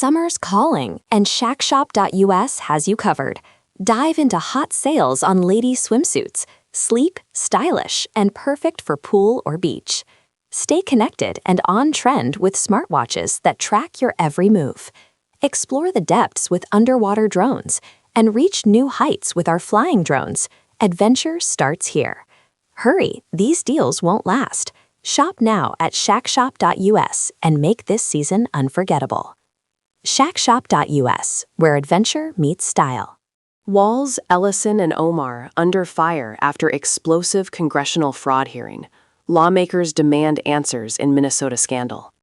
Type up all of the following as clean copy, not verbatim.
Summer's calling, and Shackshop.us has you covered. Dive into hot sales on lady swimsuits, sleek, stylish, and perfect for pool or beach. Stay connected and on trend with smartwatches that track your every move. Explore the depths with underwater drones and reach new heights with our flying drones. Adventure starts here. Hurry, these deals won't last. Shop now at shackshop.us and make this season unforgettable. Shackshop.us, where adventure meets style. Walz, Ellison, and Omar under fire after explosive congressional fraud hearing. Lawmakers demand answers in Minnesota scandal.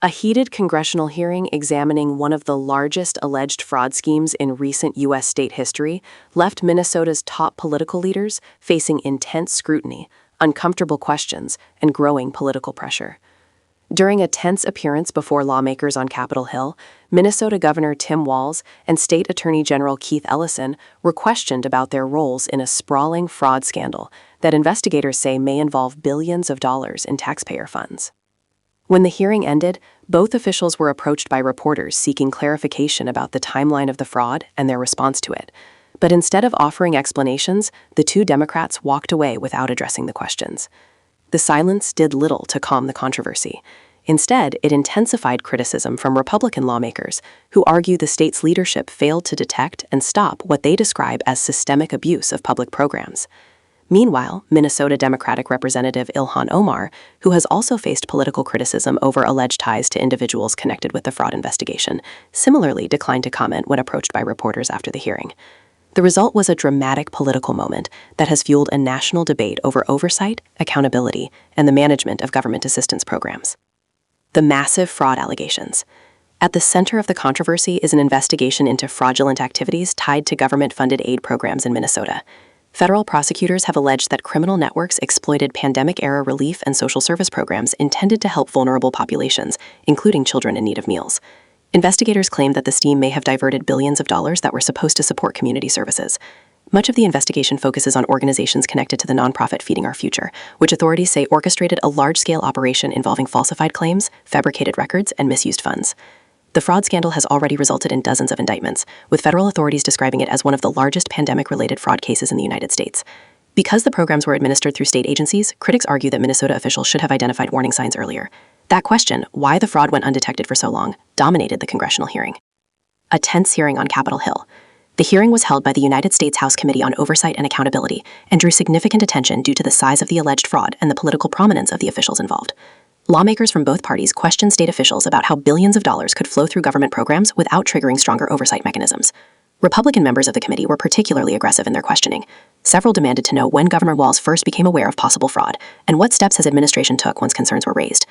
A heated congressional hearing examining one of the largest alleged fraud schemes in recent U.S. state history left Minnesota's top political leaders facing intense scrutiny, uncomfortable questions, and growing political pressure. During a tense appearance before lawmakers on Capitol Hill, Minnesota Governor Tim Walz and State Attorney General Keith Ellison were questioned about their roles in a sprawling fraud scandal that investigators say may involve billions of dollars in taxpayer funds. When the hearing ended, both officials were approached by reporters seeking clarification about the timeline of the fraud and their response to it. But instead of offering explanations, the two Democrats walked away without addressing the questions. The silence did little to calm the controversy. Instead, it intensified criticism from Republican lawmakers who argue the state's leadership failed to detect and stop what they describe as systemic abuse of public programs. Meanwhile, Minnesota Democratic Representative Ilhan Omar, who has also faced political criticism over alleged ties to individuals connected with the fraud investigation, similarly declined to comment when approached by reporters after the hearing. The result was a dramatic political moment that has fueled a national debate over oversight, accountability, and the management of government assistance programs. The massive fraud allegations. At the center of the controversy is an investigation into fraudulent activities tied to government-funded aid programs in Minnesota. Federal prosecutors have alleged that criminal networks exploited pandemic-era relief and social service programs intended to help vulnerable populations, including children in need of meals. Investigators claim that the scheme may have diverted billions of dollars that were supposed to support community services. Much of the investigation focuses on organizations connected to the nonprofit Feeding Our Future, which authorities say orchestrated a large-scale operation involving falsified claims, fabricated records, and misused funds. The fraud scandal has already resulted in dozens of indictments, with federal authorities describing it as one of the largest pandemic-related fraud cases in the United States. Because the programs were administered through state agencies, critics argue that Minnesota officials should have identified warning signs earlier. That question, why the fraud went undetected for so long, dominated the congressional hearing. A tense hearing on Capitol Hill. The hearing was held by the United States House Committee on Oversight and Accountability and drew significant attention due to the size of the alleged fraud and the political prominence of the officials involved. Lawmakers from both parties questioned state officials about how billions of dollars could flow through government programs without triggering stronger oversight mechanisms. Republican members of the committee were particularly aggressive in their questioning. Several demanded to know when Governor Walz first became aware of possible fraud and what steps his administration took once concerns were raised.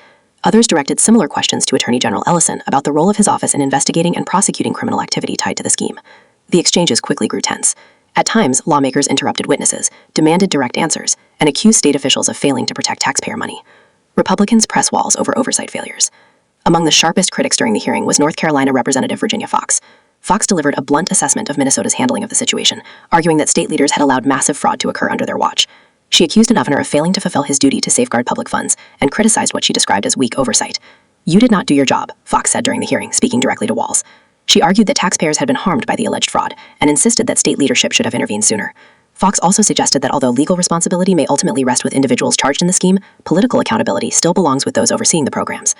Others directed similar questions to Attorney General Ellison about the role of his office in investigating and prosecuting criminal activity tied to the scheme. The exchanges quickly grew tense. At times, lawmakers interrupted witnesses, demanded direct answers, and accused state officials of failing to protect taxpayer money. Republicans press Walz over oversight failures. Among the sharpest critics during the hearing was North Carolina Representative Virginia Foxx. Foxx delivered a blunt assessment of Minnesota's handling of the situation, arguing that state leaders had allowed massive fraud to occur under their watch. She accused the governor of failing to fulfill his duty to safeguard public funds and criticized what she described as weak oversight. "You did not do your job," Foxx said during the hearing, speaking directly to Walz. She argued that taxpayers had been harmed by the alleged fraud and insisted that state leadership should have intervened sooner. Foxx also suggested that although legal responsibility may ultimately rest with individuals charged in the scheme, political accountability still belongs with those overseeing the programs.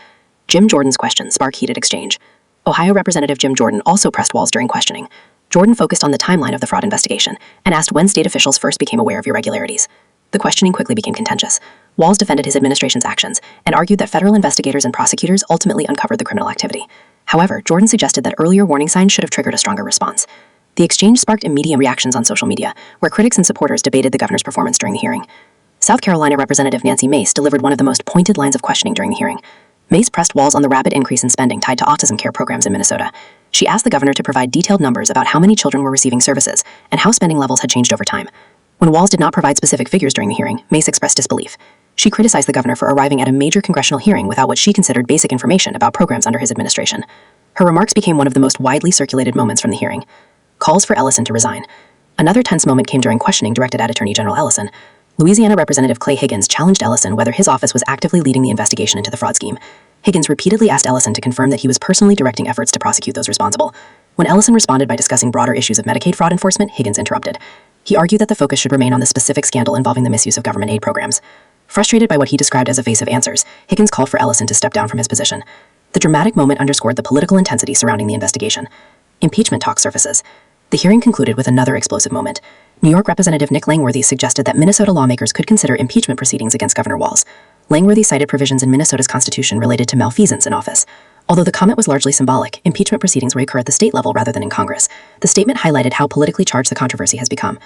Jim Jordan's questions sparked heated exchange. Ohio Representative Jim Jordan also pressed Walz during questioning. Jordan focused on the timeline of the fraud investigation and asked when state officials first became aware of irregularities. The questioning quickly became contentious. Walz defended his administration's actions and argued that federal investigators and prosecutors ultimately uncovered the criminal activity. However, Jordan suggested that earlier warning signs should have triggered a stronger response. The exchange sparked immediate reactions on social media, where critics and supporters debated the governor's performance during the hearing. South Carolina Representative Nancy Mace delivered one of the most pointed lines of questioning during the hearing. Mace pressed Walz on the rapid increase in spending tied to autism care programs in Minnesota. She asked the governor to provide detailed numbers about how many children were receiving services and how spending levels had changed over time. When Walz did not provide specific figures during the hearing, Mace expressed disbelief. She criticized the governor for arriving at a major congressional hearing without what she considered basic information about programs under his administration. Her remarks became one of the most widely circulated moments from the hearing. Calls for Ellison to resign. Another tense moment came during questioning directed at Attorney General Ellison. Louisiana Representative Clay Higgins challenged Ellison whether his office was actively leading the investigation into the fraud scheme. Higgins repeatedly asked Ellison to confirm that he was personally directing efforts to prosecute those responsible. When Ellison responded by discussing broader issues of Medicaid fraud enforcement, Higgins interrupted. He argued that the focus should remain on the specific scandal involving the misuse of government aid programs. Frustrated by what he described as evasive answers, Higgins called for Ellison to step down from his position. The dramatic moment underscored the political intensity surrounding the investigation. Impeachment talk surfaces. The hearing concluded with another explosive moment. New York Representative Nick Langworthy suggested that Minnesota lawmakers could consider impeachment proceedings against Governor Walz. Langworthy cited provisions in Minnesota's constitution related to malfeasance in office. Although the comment was largely symbolic, impeachment proceedings will occur at the state level rather than in Congress. The statement highlighted how politically charged the controversy has become.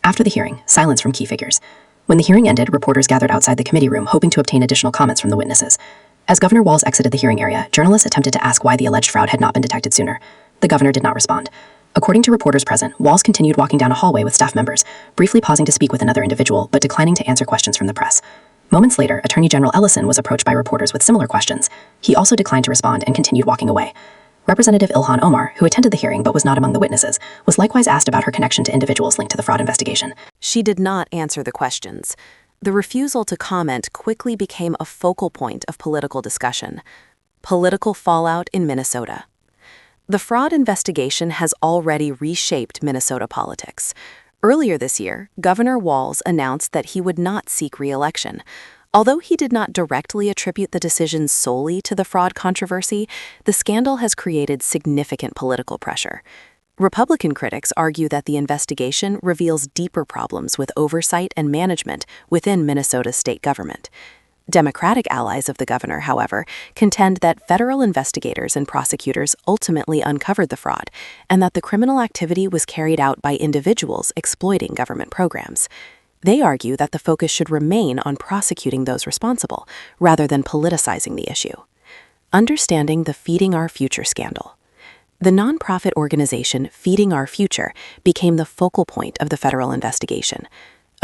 After the hearing, silence from key figures. When the hearing ended, reporters gathered outside the committee room hoping to obtain additional comments from the witnesses. As Governor Walz exited the hearing area, journalists attempted to ask why the alleged fraud had not been detected sooner. The governor did not respond. According to reporters present, Walz continued walking down a hallway with staff members, briefly pausing to speak with another individual, but declining to answer questions from the press. Moments later, Attorney General Ellison was approached by reporters with similar questions. He also declined to respond and continued walking away. Representative Ilhan Omar, who attended the hearing but was not among the witnesses, was likewise asked about her connection to individuals linked to the fraud investigation. She did not answer the questions. The refusal to comment quickly became a focal point of political discussion. Political fallout in Minnesota. The fraud investigation has already reshaped Minnesota politics. Earlier this year, Governor Walz announced that he would not seek re-election. Although he did not directly attribute the decision solely to the fraud controversy, the scandal has created significant political pressure. Republican critics argue that the investigation reveals deeper problems with oversight and management within Minnesota's state government. Democratic allies of the governor, however, contend that federal investigators and prosecutors ultimately uncovered the fraud, and that the criminal activity was carried out by individuals exploiting government programs. They argue that the focus should remain on prosecuting those responsible, rather than politicizing the issue. Understanding the Feeding Our Future scandal. The nonprofit organization Feeding Our Future became the focal point of the federal investigation.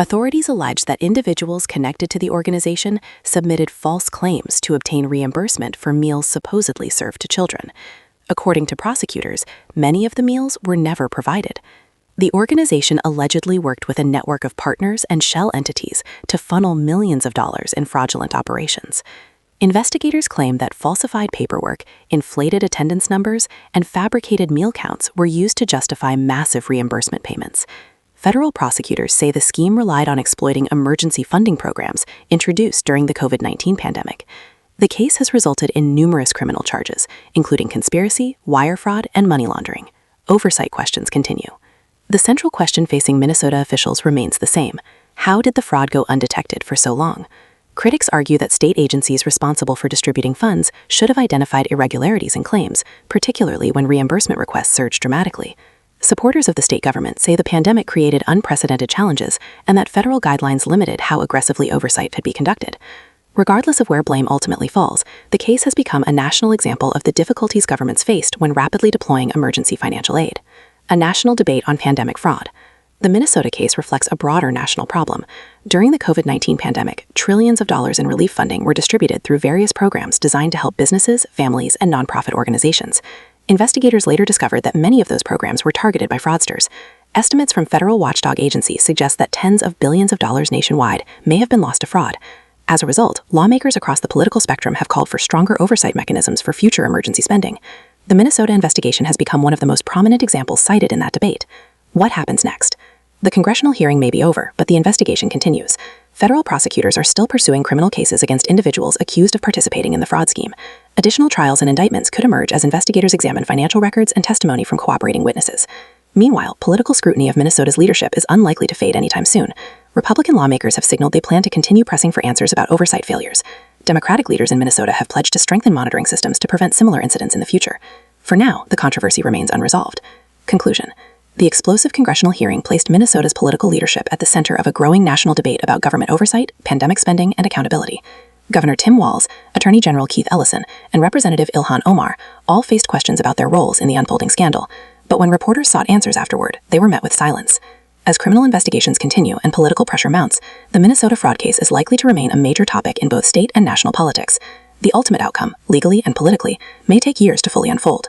Authorities alleged that individuals connected to the organization submitted false claims to obtain reimbursement for meals supposedly served to children. According to prosecutors, many of the meals were never provided. The organization allegedly worked with a network of partners and shell entities to funnel millions of dollars in fraudulent operations. Investigators claim that falsified paperwork, inflated attendance numbers, and fabricated meal counts were used to justify massive reimbursement payments. Federal prosecutors say the scheme relied on exploiting emergency funding programs introduced during the COVID-19 pandemic. The case has resulted in numerous criminal charges, including conspiracy, wire fraud, and money laundering. Oversight questions continue. The central question facing Minnesota officials remains the same. How did the fraud go undetected for so long? Critics argue that state agencies responsible for distributing funds should have identified irregularities in claims, particularly when reimbursement requests surged dramatically. Supporters of the state government say the pandemic created unprecedented challenges and that federal guidelines limited how aggressively oversight could be conducted. Regardless of where blame ultimately falls, the case has become a national example of the difficulties governments faced when rapidly deploying emergency financial aid. A national debate on pandemic fraud. The Minnesota case reflects a broader national problem. During the COVID-19 pandemic, trillions of dollars in relief funding were distributed through various programs designed to help businesses, families, and nonprofit organizations. Investigators later discovered that many of those programs were targeted by fraudsters. Estimates from federal watchdog agencies suggest that tens of billions of dollars nationwide may have been lost to fraud. As a result, lawmakers across the political spectrum have called for stronger oversight mechanisms for future emergency spending. The Minnesota investigation has become one of the most prominent examples cited in that debate. What happens next? The congressional hearing may be over, but the investigation continues. Federal prosecutors are still pursuing criminal cases against individuals accused of participating in the fraud scheme. Additional trials and indictments could emerge as investigators examine financial records and testimony from cooperating witnesses. Meanwhile, political scrutiny of Minnesota's leadership is unlikely to fade anytime soon. Republican lawmakers have signaled they plan to continue pressing for answers about oversight failures. Democratic leaders in Minnesota have pledged to strengthen monitoring systems to prevent similar incidents in the future. For now, the controversy remains unresolved. Conclusion. The explosive congressional hearing placed Minnesota's political leadership at the center of a growing national debate about government oversight, pandemic spending, and accountability. Governor Tim Walz, Attorney General Keith Ellison, and Representative Ilhan Omar all faced questions about their roles in the unfolding scandal, but when reporters sought answers afterward, they were met with silence. As criminal investigations continue and political pressure mounts, the Minnesota fraud case is likely to remain a major topic in both state and national politics. The ultimate outcome, legally and politically, may take years to fully unfold.